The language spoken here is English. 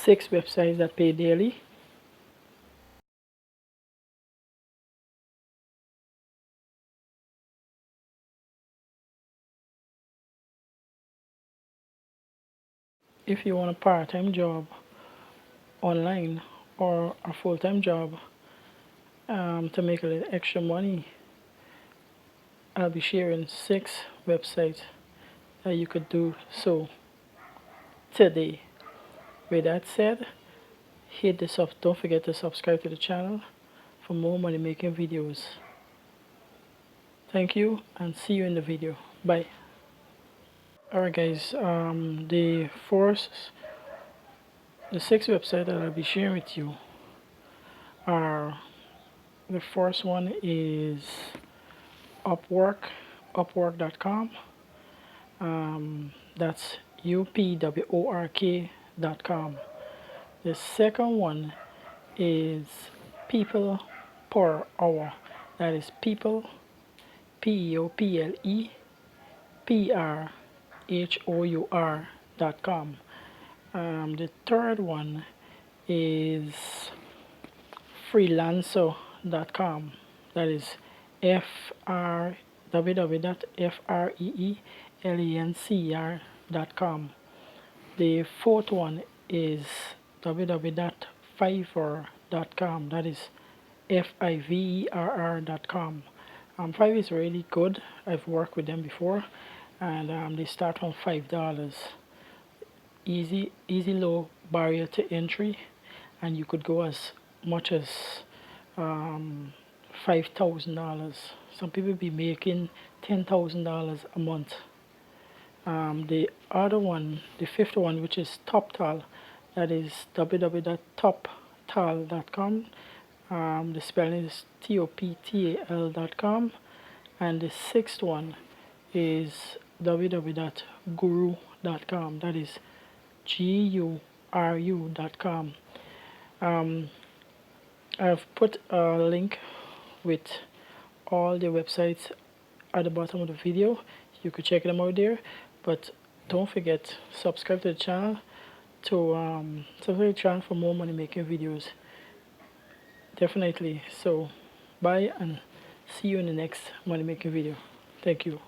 6 websites that pay daily. If you want a part-time job online or a full-time job to make a little extra money, I'll be sharing 6 websites that you could do so today. With that said, hit this up. Don't forget to subscribe to the channel for more money making videos. Thank you and see you in the video. Bye. Alright guys, the 6 websites that I'll be sharing with you are, the first one is upwork.com. That's upwork.com. The second one is people per hour. That is people, PEOPLEPRHOUR.com. The third one is freelancer.com. That is www.freelancer.com. The fourth one is www.fiverr.com. That is fiverr.com. Fiverr is really good. I've worked with them before, and they start from $5. Easy low barrier to entry, and you could go as much as $5,000. Some people be making $10,000 a month. The other one, the fifth one, which is TopTal, that is www.toptal.com. The spelling is TOPTAL.com. And the sixth one is www.guru.com. That is GURU.com. I've put a link with all the websites at the bottom of the video. You could check them out there, but don't forget, subscribe to the channel for more money making videos. Definitely. So bye and see you in the next money making video. Thank you.